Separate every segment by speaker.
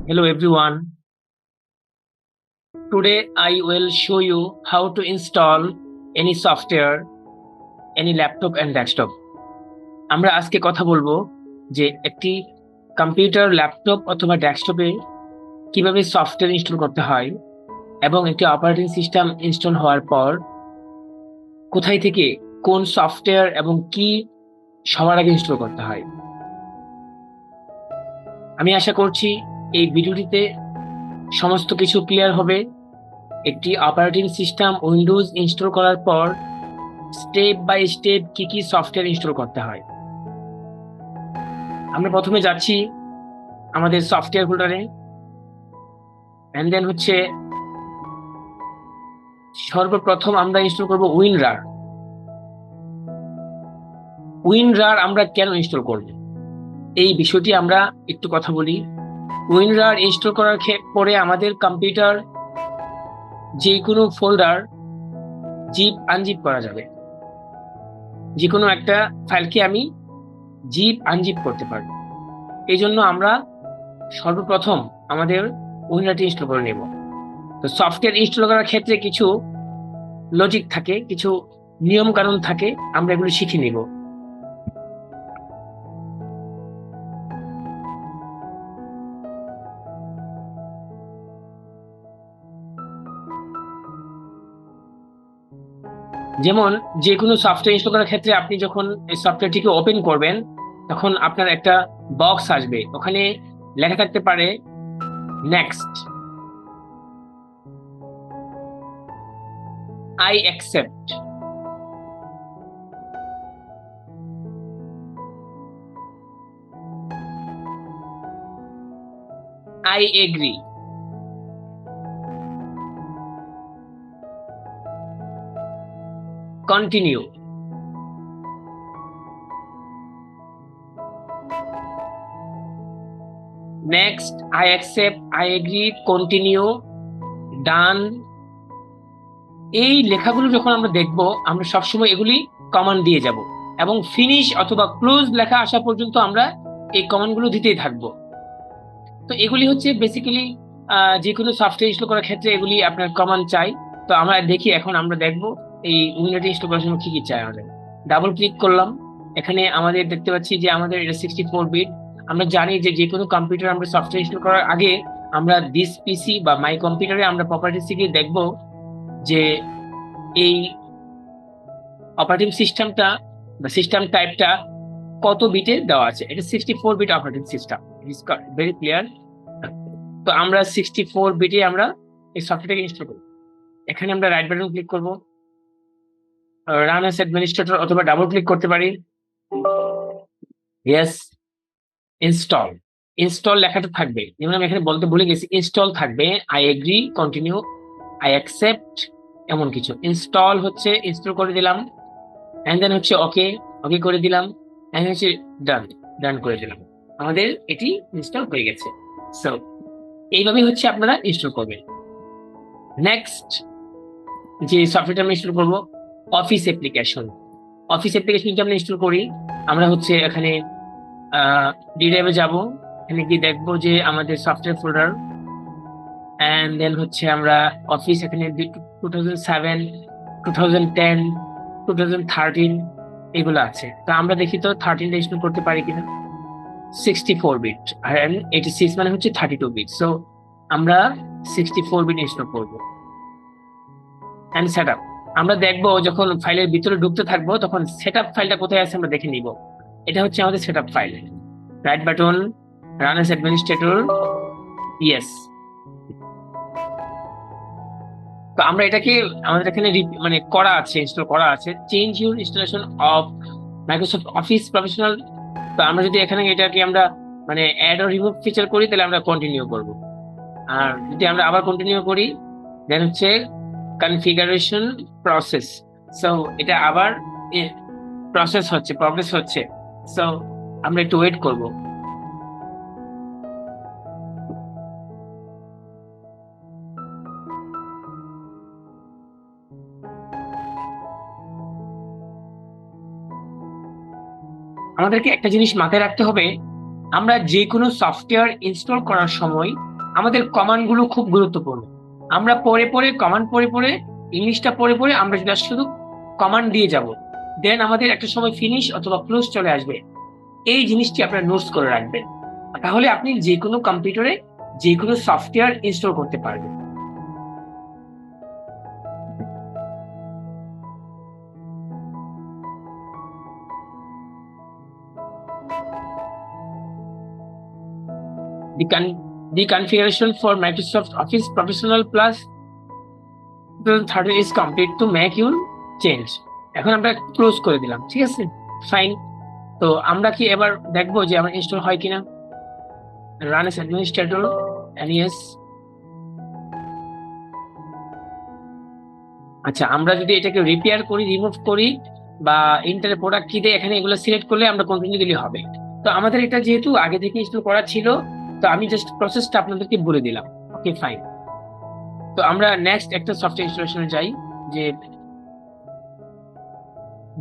Speaker 1: Hello everyone. Today I will show you how to install any software, any laptop and desktop. আমরা আজকে কথা বলবো যে একটি কম্পিউটার, ল্যাপটপ অথবা ডেস্কটপে কিভাবে সফটওয়্যার ইনস্টল করতে হয় এবং একটি অপারেটিং সিস্টেম ইনস্টল হওয়ার পর কোথায় থেকে কোন সফটওয়্যার এবং কি সবার আগে ইনস্টল করতে হয়। আমি আশা করছি এই ভিডিওটিতে সমস্ত কিছু ক্লিয়ার হবে। একটি অপারেটিং সিস্টেম উইন্ডোজ ইনস্টল করার পর স্টেপ বাই স্টেপ কি কি সফটওয়্যার ইনস্টল করতে হয়। আমরা প্রথমে যাচ্ছি আমাদের সফটওয়্যার ফোল্ডারে, এন্ড দেন হচ্ছে সর্বপ্রথম আমরা ইনস্টল করব উইনরার। উইনরার আমরা কেন ইনস্টল করব এই বিষয়টি আমরা একটু কথা বলি। উইনরার ইনস্টল করার পরে আমাদের কম্পিউটার যে কোনো ফোল্ডার জিপ আনজিপ করা যাবে। যে কোনো একটা ফাইলকে আমি জিপ আনজিপ করতে পারবো। এই জন্য আমরা সর্বপ্রথম আমাদের উইনরারটি ইনস্টল করে নেব। তো সফটওয়্যার ইনস্টল করার ক্ষেত্রে কিছু লজিক থাকে, কিছু নিয়ম কানুন থাকে, আমরা এগুলো শিখে নিব। যেমন যে কোনো সফটওয়্যার ইনস্টল করার ক্ষেত্রে আপনি যখন এই সফটওয়্যারটিকে ওপেন করবেন তখন আপনার একটা বক্স আসবে, ওখানে লেখা থাকতে পারে next, I accept, I agree, continue. Next, I accept, I agree, continue, done. এই লেখাগুলো যখন আমরা দেখব আমরা সবসময় এগুলি কমান্ড দিয়ে যাব এবং ফিনিশ অথবা ক্লোজ লেখা আসা পর্যন্ত আমরা এই কমান্ডগুলো দিতেই থাকবো। তো এগুলি হচ্ছে বেসিক্যালি যে কোনো সফটওয়্যার ইনস্টল করার ক্ষেত্রে এগুলি আপনার কমান্ড চাই। তো আমরা দেখি, এখন আমরা দেখবো এই উইন্ডোটি ইনস্টল করার জন্য কি কি চাই আমাদের। ডাবল ক্লিক করলাম, এখানে আমাদের দেখতে পাচ্ছি যে আমাদের এটা 64 বিট। আমরা জানি যে যে কোনো কম্পিউটার আমরা সফটওয়্যার ইনস্টল করার আগে আমরা দিস পিসি বা মাই কম্পিউটারে আমরা প্রপার্টিস থেকে দেখবো যে এই অপারেটিং সিস্টেমটা বা সিস্টেম টাইপটা কত বিটে দেওয়া আছে। এটা 64 bit operating system, very clear. তো আমরা 64 বিটে আমরা এই সফটওয়্যারটাকে ইনস্টল করব। এখানে আমরা রাইট বাটন ক্লিক করব, রান অ্যাজ অ্যাডমিনিস্ট্রেটর, অথবা ডাবল ক্লিক করতে পারি। Yes, install. ইনস্টল লেখাটা থাকবে, যেমন আমি এখানে বলতে ভুলে গেছি, ইনস্টল থাকবে I agree, continue, I accept, এমন কিছু। ইনস্টল হচ্ছে ইনস্টল করে দিলাম, এন্ড দেন হচ্ছে ওকে, ওকে করে দিলাম, এন্ড হচ্ছে ডান, ডান করে দিলাম। আমাদের এটি ইনস্টল হয়ে গেছে। সো এইভাবেই হচ্ছে আপনারা ইনস্টল করবেন। নেক্সট যে সফটওয়্যারটা আমরা ইনস্টল করবো, অফিস অ্যাপ্লিকেশন। অফিস অ্যাপ্লিকেশন যদি আমরা ইনস্টল করি, আমরা হচ্ছে এখানে ডি ড্রাইভে যাব, এখানে গিয়ে দেখবো যে আমাদের সফটওয়্যার ফোল্ডার, এন্ড দেন হচ্ছে আমরা অফিস, এখানে 2007, 2010, 2013 এগুলো আছে। তো আমরা দেখি তো 13টা ইনস্টল করতে পারি কিনা। 64 বিট আর 86 মানে হচ্ছে 32 বিট। সো আমরা 64 বিট ইনস্টল করবো। এন্ড সেটআপ আমরা দেখবো, যখন ফাইলের ভিতরে ঢুকতে থাকবো তখন সেটআপ ফাইলটা কোথায় আছে আমরা দেখে নিব। এটা হচ্ছে আমাদের setup file. Right button, run as administrator, yes. তো আমরা এটাকে, আমাদের এখানে মানে করা আছে, ইনস্টল করা আছে, change your installation of Microsoft office professional. তো আমরা যদি এখানে এটাকে আমরা মানে অ্যাড ও রিমুভ ফিচার করি তাহলে আমরা কন্টিনিউ করব, আর যদি আমরা আবার কন্টিনিউ করি দেন হচ্ছে কনফিগারেশন প্রসেস। সো এটা আবার প্রসেস হচ্ছে, প্রগ্রেস হচ্ছে। সো আমরা একটু ওয়েট করব। আমাদেরকে একটা জিনিস মাথায় রাখতে হবে, আমরা যে কোনো সফটওয়্যার ইনস্টল করার সময় আমাদের কমান্ড গুলো খুব গুরুত্বপূর্ণ। আমরা পড়ে পড়ে কমান্ড পড়ে পড়ে ইংলিশটা পড়ে পড়ে আমরা যদি শুধু কমান্ড দিয়ে যাব, দেন আমাদের একটা সময় ফিনিশ অথবা ক্লোজ চলে আসবে। এই জিনিসটি আপনারা নোটস করে রাখবেন, তাহলে আপনি যে কোনো কম্পিউটারে যে কোনো সফটওয়্যার ইনস্টল করতে পারবেন। The configuration for Microsoft Office Professional Plus 2013 is complete to make your change. এখন আমরা ক্লোজ করে দিলাম, ঠিক আছে, ফাইন। তো আমরা কি এবার দেখবো যে আমার ইনস্টল হয় কিনা। Run S administrator NES। আচ্ছা, আমরা যদি এটাকে রিপেয়ার করি, রিমুভ করি, বা ইন্টার প্রোডাক্ট কি দিয়ে এখানে এগুলো সিলেক্ট করলে আমরা কন্টিনিউ দিলে হবে। তো আমাদের এটা যেহেতু আগে থেকে ইনস্টল করা ছিল, তো আমি জাস্ট প্রসেসটা আপনাদেরকে বলে দিলাম। ওকে, ফাইন। তো আমরা নেক্সট একটা সফটওয়্যার ইনস্টলেশনে যাই, যে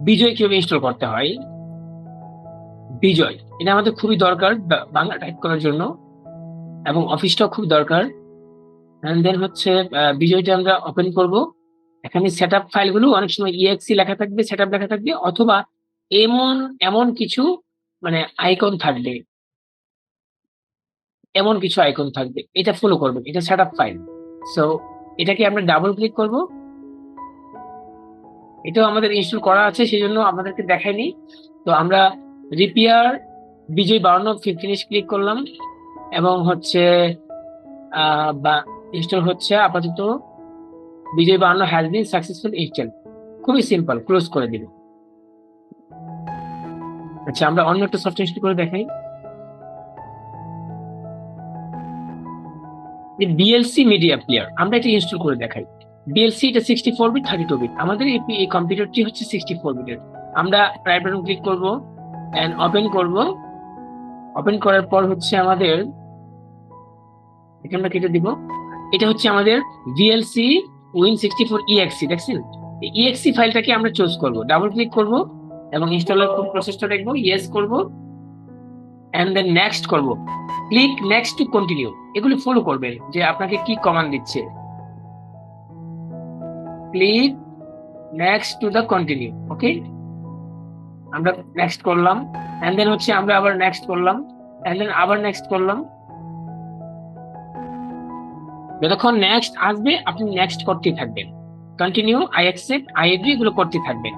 Speaker 1: বিজয় কিভাবে ইনস্টল করতে হয়। বিজয় এটা আমাদের খুবই দরকার বাংলা টাইপ করার জন্য, এবং অফিসটাও খুব দরকার। এন্ড দেন হচ্ছে বিজয়টা আমরা ওপেন করব। এখানে সেটআপ ফাইলগুলো অনেক সময় EXE লেখা থাকবে, সেটআপ লেখা থাকবে, অথবা এমন এমন কিছু মানে আইকন থাকবে, এমন কিছু আইকন থাকবে, এটা ফলো করবেন, এটা সেটআপ ফাইল। সো এটাকে আমরা ডাবল ক্লিক করব। এটাও আমাদের ইনস্টল করা আছে, সেই জন্য আপনাদেরকে দেখাইনি। তো আমরা রিপেয়ার বিজয় 52 ফিনিশ ক্লিক করলাম, এবং হচ্ছে বা ইনস্টল হচ্ছে আপাতত। বিজয় 52 হ্যাজ বিন সাকসেসফুল ইনস্টল। খুবই সিম্পল, ক্লোজ করে দিবেন। আচ্ছা, আমরা অন্য একটা সফটওয়্যার ইনস্টল করে দেখাই। যে বিএলসি মিডিয়া প্লেয়ার, আমরা এটা ইনস্টল করে দেখাই। বিএলসি এটা 64 বিট 32 বিট। আমাদের এই কম্পিউটারটি হচ্ছে 64 বিটের। আমরা রাইট বাটন ক্লিক করব এন্ড ওপেন করব। ওপেন করার পর হচ্ছে আমাদের এখানে আমরা কেটে দিব। এটা হচ্ছে আমাদের ভিএলসি Win64 EXE, দেখছেন? এই EXE ফাইলটাকে আমরা চুজ করব, ডাবল ক্লিক করব, এবং ইনস্টলের প্রসেসটা দেখবো, ইয়েস করব, এন্ড দেন নেক্সট করব। ক্লিক নেক্সট টু কন্টিনিউ, এগুলি ফলো করবেন যে আপনাকে কি কমান্ড দিচ্ছে। Click next to the continue. Okay, আমরা নেক্সট করলাম, এন্ড দেন হচ্ছে আমরা আবার নেক্সট করলাম, এন্ড দেন আবার নেক্সট করলাম। যতক্ষণ নেক্সট আসবে আপনি নেক্সট করতেই থাকবেন, continue, I accept, I agri, এগুলো করতে থাকবেন।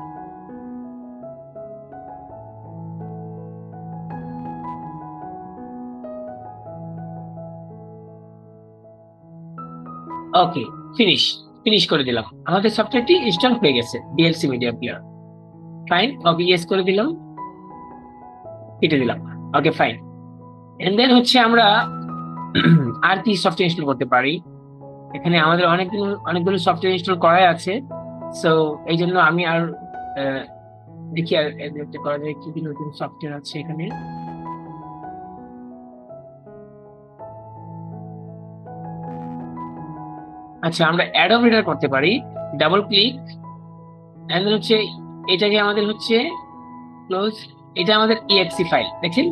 Speaker 1: ওকে, ফিনিশ ফিনিশ করে দিলাম। আমাদের সফটওয়্যারটি ইনস্টল হয়ে গেছে, বিএলসি মিডিয়া প্লেয়ার। ফাইন, ওকে, ইয়েস করে দিলাম, কেটে দিলাম। ওকে, ফাইন। এন্ড দেন হচ্ছে আমরা আর কি সফটওয়্যার ইনস্টল করতে পারি। এখানে আমাদের অনেকগুলো সফটওয়্যার ইনস্টল করাই আছে। সো এই জন্য আমি আর দেখি আর করা যায় কি কি নতুন সফটওয়্যার আছে এখানে। আচ্ছা, আমরা অ্যাডব রিডার করতে পারি। ডাবল ক্লিক, এন্ড হচ্ছে এটাকে আমাদের হচ্ছে ক্লোজ। এটা আমাদের EXE ফাইল, দেখছেন,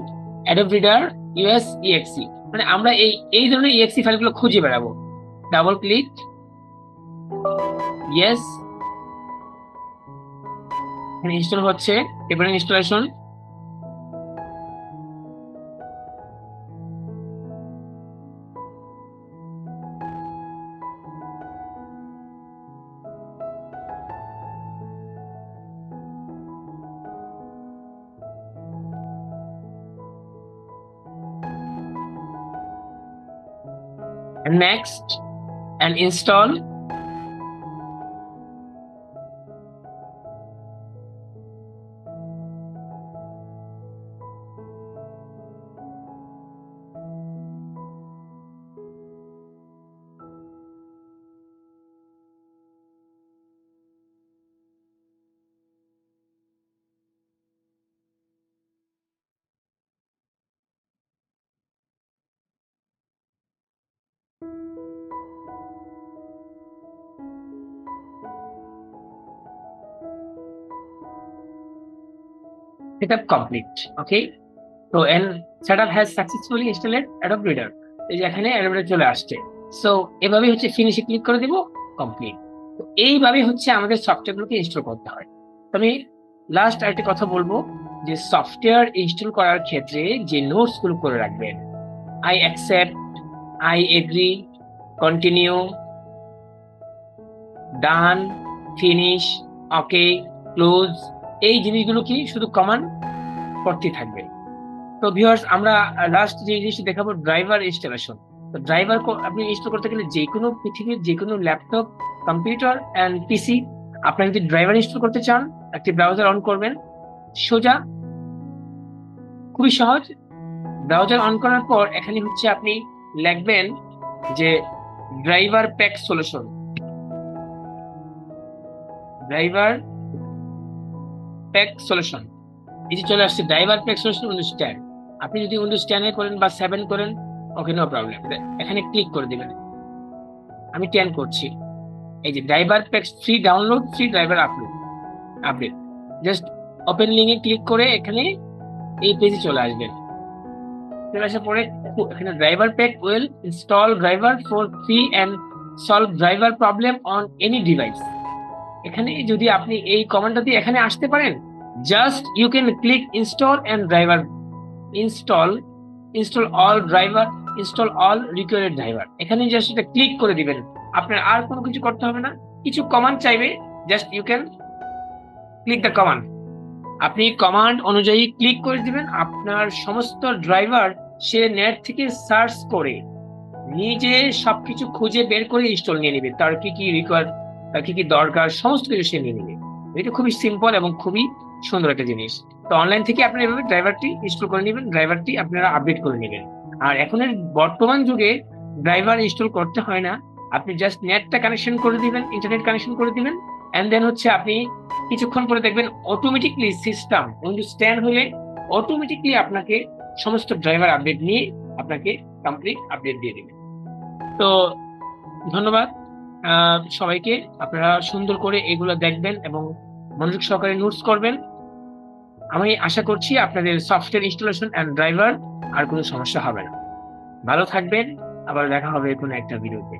Speaker 1: অ্যাডব রিডার US EXE। মানে আমরা এই ধরনের EXE ফাইলগুলো খুঁজে বেড়াবো। ডাবল ক্লিক, ইয়েস, এখানে ইনস্টল হচ্ছে, এবারে installation. Next and install. Setup complete. Okay. So and setup has successfully installed Adobe Reader. এই যে এখানে অ্যাডাপ্টার চলে আসছে। সো এভাবে হচ্ছে ফিনিশে ক্লিক করে দিব, কমপ্লিট। তো এইভাবে হচ্ছে আমাদের সফটওয়্যারগুলোকে ইনস্টল করতে হয়। তো আমি লাস্ট আরেকটা কথা বলবো যে সফটওয়্যার ইনস্টল করার ক্ষেত্রে যে নোটস গুলো করে রাখবেন, I accept, I agree, continue, done, finish, okay, close, এই জিনিসগুলো কি শুধু কমান্ড করতে থাকবে। তো ভিউয়ার্স, আমরা লাস্ট যে জিনিসটা দেখাবো ড্রাইভার ইনস্টলেশন। তো ড্রাইভার আপনি ইনস্টল করতে গেলে যে কোনো পৃথিবীর যে কোনো ল্যাপটপ, কম্পিউটার এন্ড পিসি, আপনি যদি ড্রাইভার ইনস্টল করতে চান, একটি ব্রাউজার অন করবেন, সোজা, খুবই সহজ। ব্রাউজার অন করার পর এখানে হচ্ছে আপনি লিখবেন যে driver pack solution, driver pack solution, এই যে চলে আসছে ড্রাইভার প্যাক সলিউশন উইন্ডোজ 10। আপনি যদি উইন্ডোজ 10 করেন বা 7 করেন, ওকে, নো প্রবলেম, এখানে ক্লিক করে দিবেন। আমি 10 করছি। এই যে driver pack free download, free driver update, just open লিঙ্কে ক্লিক করে এখানে এই পেজে চলে আসবেন। চলে আসার পরে এখানে driver pack will install driver for free and solve driver problem on any device. এখানে যদি আপনি এই কমান্ডটা দিয়ে এখানে আসতে পারেন, just you can click install and driver install, install all driver, install all required driver, এখানে জাস্ট এটা ক্লিক করে দিবেন। আপনার আর কোনো কিছু করতে হবে না। কিছু কমান্ড চাইবে, just you can click the command. আপনি কমান্ড অনুযায়ী ক্লিক করে দিবেন। আপনার সমস্ত ড্রাইভার সে নেট থেকে সার্চ করে নিজে সবকিছু খুঁজে বের করে ইনস্টল নিয়ে নেবে, তার কি কি রিকোয়ার্ড, তার কি কি দরকার, সমস্ত কিছু সে নিয়ে নেবে। এটা খুবই সিম্পল এবং খুবই সুন্দর একটা জিনিস। তো অনলাইন থেকে আপনি এভাবে ড্রাইভারটি ইনস্টল করে নেবেন, ড্রাইভারটি আপনারা আপডেট করে নেবেন। আর এখনের বর্তমান যুগে ড্রাইভার ইনস্টল করতে হয় না, আপনি জাস্ট নেটটা কানেকশন করে দিবেন, ইন্টারনেট কানেকশন করে দিবেন, এন্ড দেন হচ্ছে আপনি কিছুক্ষণ পরে দেখবেন অটোমেটিকলি সিস্টেম উইন্ডোজ 10 হলে অটোমেটিকলি আপনাকে সমস্ত ড্রাইভার আপডেট নিয়ে আপনাকে কমপ্লিট আপডেট দিয়ে দিবে। তো ধন্যবাদ সবাইকে। আপনারা সুন্দর করে এগুলো দেখবেন এবং মনোযোগ সহকারে নোটস করবেন। আমি আশা করছি আপনাদের সফটওয়্যার ইনস্টলেশন এন্ড ড্রাইভার আর কোনো সমস্যা হবে না। ভালো থাকবেন, আবার দেখা হবে কোনো একটা ভিডিওতে।